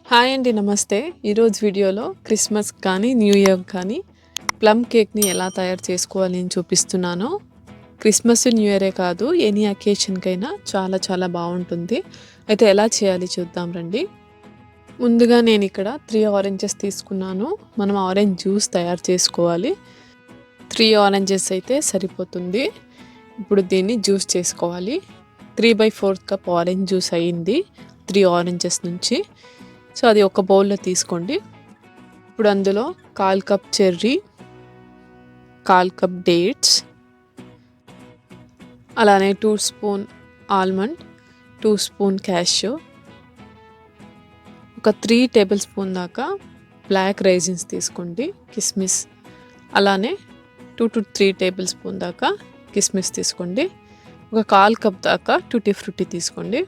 Hi అండి, నమస్తే. ఈరోజు వీడియోలో క్రిస్మస్ కానీ న్యూ ఇయర్ కానీ ప్లమ్ కేక్ని ఎలా తయారు చేసుకోవాలి అని చూపిస్తున్నాను. క్రిస్మస్ న్యూ ఇయరే కాదు, ఎనీ అకేషన్కైనా చాలా చాలా బాగుంటుంది. అయితే ఎలా చేయాలి చూద్దాం రండి. ముందుగా నేను ఇక్కడ 3 ఆరెంజెస్ తీసుకున్నాను. మనం ఆరెంజ్ జ్యూస్ తయారు చేసుకోవాలి. 3 ఆరెంజెస్ అయితే సరిపోతుంది. ఇప్పుడు దీన్ని జ్యూస్ చేసుకోవాలి. 3/4 కప్ ఆరెంజ్ జ్యూస్ అయ్యింది 3 ఆరెంజెస్ నుంచి. సో అది ఒక బౌల్లో తీసుకోండి. ఇప్పుడు అందులో 1/4 కప్ చెర్రీ, 1/4 కప్ డేట్స్, అలానే 2 స్పూన్ ఆల్మండ్, 2 స్పూన్ క్యాష్యూ, ఒక 3 టేబుల్ స్పూన్ దాకా బ్లాక్ రైజిన్స్ తీసుకోండి, కిస్మిస్, అలానే 2 to 3 టేబుల్ స్పూన్ దాకా కిస్మిస్ తీసుకోండి. ఒక 1/4 కప్ దాకా టూటీ ఫ్రూటీ తీసుకోండి.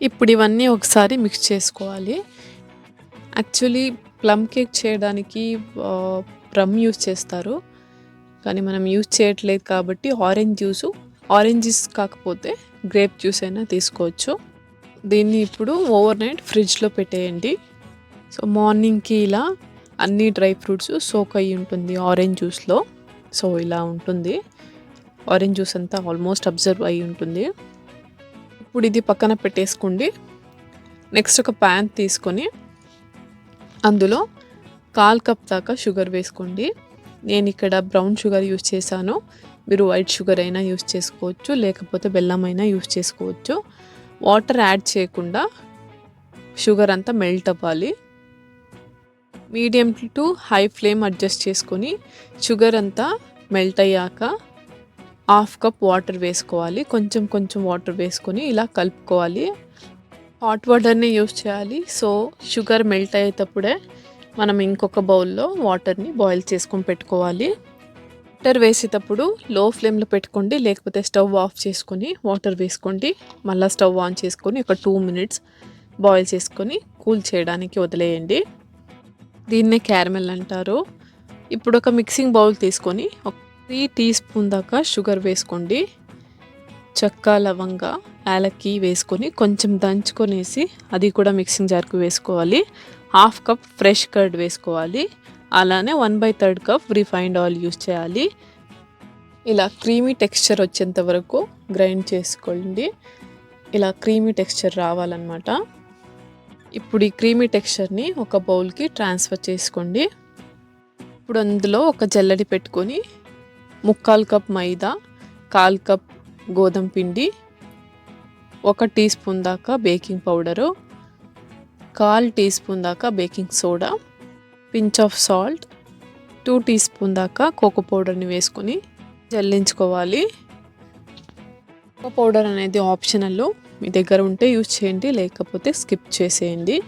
ఇప్పుడు ఇవన్నీ ఒకసారి మిక్స్ చేసుకోవాలి. యాక్చువల్లీ ప్లమ్ కేక్ చేయడానికి రమ్ యూస్ చేస్తారు, కానీ మనం యూస్ చేయట్లేదు కాబట్టి ఆరెంజ్ జ్యూస్ కాకపోతే గ్రేప్ జ్యూస్ అయినా తీసుకోవచ్చు. దీన్ని ఇప్పుడు ఓవర్ నైట్ ఫ్రిడ్జ్లో పెట్టేయండి. సో మార్నింగ్కి ఇలా అన్ని డ్రై ఫ్రూట్స్ సోక్ అయ్యి ఉంటుంది ఆరెంజ్ జ్యూస్లో. సో ఇలా ఉంటుంది, ఆరెంజ్ జ్యూస్ అంతా ఆల్మోస్ట్ అబ్జర్వ్ అయ్యి ఉంటుంది. ఇప్పుడు ఇది పక్కన పెట్టేసుకోండి. నెక్స్ట్ ఒక ప్యాన్ తీసుకొని అందులో 1/4 కప్ దాకా షుగర్ వేసుకోండి. నేను ఇక్కడ బ్రౌన్ షుగర్ యూస్ చేశాను. మీరు వైట్ షుగర్ అయినా యూస్ చేసుకోవచ్చు, లేకపోతే బెల్లం అయినా యూస్ చేసుకోవచ్చు. వాటర్ యాడ్ చేయకుండా షుగర్ అంతా మెల్ట్ అవ్వాలి. Medium to high flame adjust చేసుకొని షుగర్ అంతా మెల్ట్ అయ్యాక 1/2 కప్ వాటర్ వేసుకోవాలి. కొంచెం కొంచెం వాటర్ వేసుకొని ఇలా కలుపుకోవాలి. హాట్ వాటర్ని యూస్ చేయాలి. సో షుగర్ మెల్ట్ అయ్యేటప్పుడే మనం ఇంకొక బౌల్లో వాటర్ని బాయిల్ చేసుకొని పెట్టుకోవాలి. వాటర్ వేసేటప్పుడు లో ఫ్లేమ్లో పెట్టుకోండి, లేకపోతే స్టవ్ ఆఫ్ చేసుకొని వాటర్ వేసుకోండి. మళ్ళీ స్టవ్ ఆన్ చేసుకొని ఒక 2 minutes బాయిల్ చేసుకొని కూల్ చేయడానికి వదిలేయండి. దీన్నే క్యారమెల్ అంటారు. ఇప్పుడు ఒక మిక్సింగ్ బౌల్ తీసుకొని 3 టీ స్పూన్ దాకా షుగర్ వేసుకోండి. చెక్క, లవంగ, యాలక్కి వేసుకొని కొంచెం దంచుకొనేసి అది కూడా మిక్సింగ్ జార్కి వేసుకోవాలి. 1/2 కప్ ఫ్రెష్ కర్డ్ వేసుకోవాలి. అలానే 1/3 కప్ రిఫైన్డ్ ఆయిల్ యూస్ చేయాలి. ఇలా క్రీమీ టెక్స్చర్ వచ్చేంత వరకు గ్రైండ్ చేసుకోండి. ఇలా క్రీమీ టెక్స్చర్ రావాలన్నమాట. ఇప్పుడు ఈ క్రీమీ టెక్స్చర్ని ఒక బౌల్కి ట్రాన్స్ఫర్ చేసుకోండి. ఇప్పుడు అందులో ఒక జల్లెడి పెట్టుకొని 3/4 కప్ మైదా, 1/4 కప్ గోధుమ పిండి, 1 టీ స్పూన్ దాకా బేకింగ్ పౌడరు, 1/4 టీ స్పూన్ దాకా baking soda, pinch of salt, 2 teaspoon దాకా కోకో పౌడర్ని వేసుకొని జల్లించుకోవాలి. కోకో పౌడర్ అనేది ఆప్షనల్, మీ దగ్గర ఉంటే యూజ్ చేయండి, లేకపోతే స్కిప్ చేసేయండి.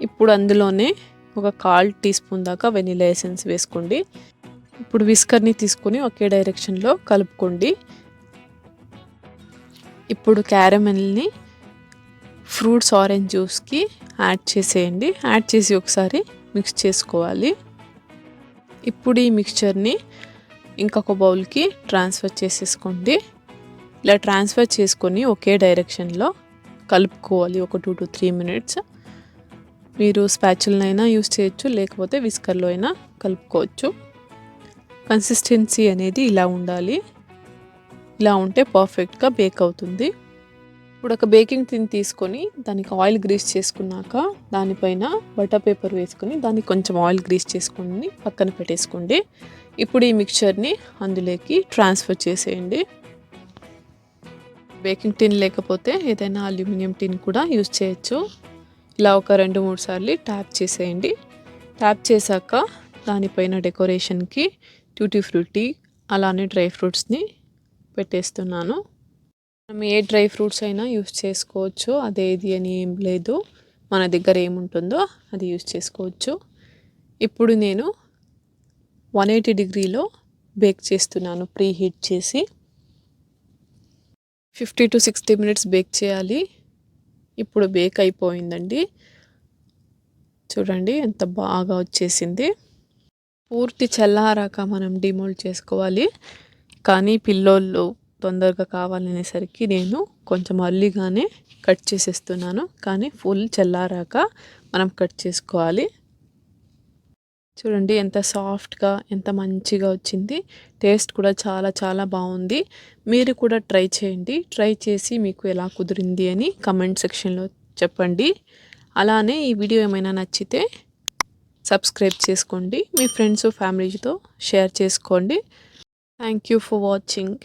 ఇప్పుడు అందులోనే ఒక 1/4 టీ స్పూన్ దాకా వెనిలా ఎసెన్స్ వేసుకోండి. ఇప్పుడు విస్కర్ని తీసుకొని ఒకే డైరెక్షన్లో కలుపుకోండి. ఇప్పుడు క్యారమెల్ని ఫ్రూట్స్ ఆరెంజ్ జ్యూస్కి యాడ్ చేసేయండి. యాడ్ చేసి ఒకసారి మిక్స్ చేసుకోవాలి. ఇప్పుడు ఈ మిక్స్చర్ని ఇంకొక బౌల్కి ట్రాన్స్ఫర్ చేసేసుకోండి. ఇలా ట్రాన్స్ఫర్ చేసుకొని ఒకే డైరెక్షన్లో కలుపుకోవాలి ఒక 2 to 3 minutes. మీరు స్పాచులనైనా యూస్ చేయొచ్చు, లేకపోతే విస్కర్లో అయినా కలుపుకోవచ్చు. కన్సిస్టెన్సీ అనేది ఇలా ఉండాలి. ఇలా ఉంటే పర్ఫెక్ట్గా బేక్ అవుతుంది. ఇప్పుడు ఒక బేకింగ్ టిన్ తీసుకొని దానికి ఆయిల్ గ్రీస్ చేసుకున్నాక దానిపైన బటర్ పేపర్ వేసుకొని దానికి కొంచెం ఆయిల్ గ్రీస్ చేసుకొని పక్కన పెట్టేసుకోండి. ఇప్పుడు ఈ మిక్చర్ని అందులోకి ట్రాన్స్ఫర్ చేసేయండి. బేకింగ్ టిన్ లేకపోతే ఏదైనా అల్యూమినియం టిన్ కూడా యూజ్ చేయొచ్చు. ఇలా ఒక 2-3 సార్లు ట్యాప్ చేసేయండి. ట్యాప్ చేశాక దానిపైన డెకరేషన్కి ట్యూటీ ఫ్రూటీ అలానే డ్రై ఫ్రూట్స్ని పెట్టేస్తున్నాను. మనం ఏ డ్రై ఫ్రూట్స్ అయినా యూస్ చేసుకోవచ్చు, అదేది అని ఏం లేదు. మన దగ్గర ఏముంటుందో అది యూస్ చేసుకోవచ్చు. ఇప్పుడు నేను 180 degreeలో బేక్ చేస్తున్నాను, ప్రీ హీట్ చేసి. 50 to 60 minutes బేక్ చేయాలి. ఇప్పుడు బేక్ అయిపోయిందండి. చూడండి ఎంత బాగా వచ్చేసింది. పూర్తి చల్లారాక మనం డిమోల్డ్ చేసుకోవాలి, కానీ పిల్లోళ్ళు తొందరగా కావాలనేసరికి నేను కొంచెం అర్లీగానే కట్ చేసేస్తున్నాను. కానీ ఫుల్ చల్లారాక మనం కట్ చేసుకోవాలి. చూడండి ఎంత సాఫ్ట్‌గా, ఎంత మంచిగా వచ్చింది. టేస్ట్ కూడా చాలా చాలా బావుంది. మీరు కూడా ట్రై చేయండి. ట్రై చేసి మీకు ఎలా కుదిరింది అని కామెంట్ సెక్షన్‌లో చెప్పండి. అలానే ఈ వీడియో ఏమైనా నచ్చితే సబ్స్క్రైబ్ చేసుకోండి. మీ ఫ్రెండ్స్, ఫ్యామిలీతో షేర్ చేసుకోండి. Thank you for watching.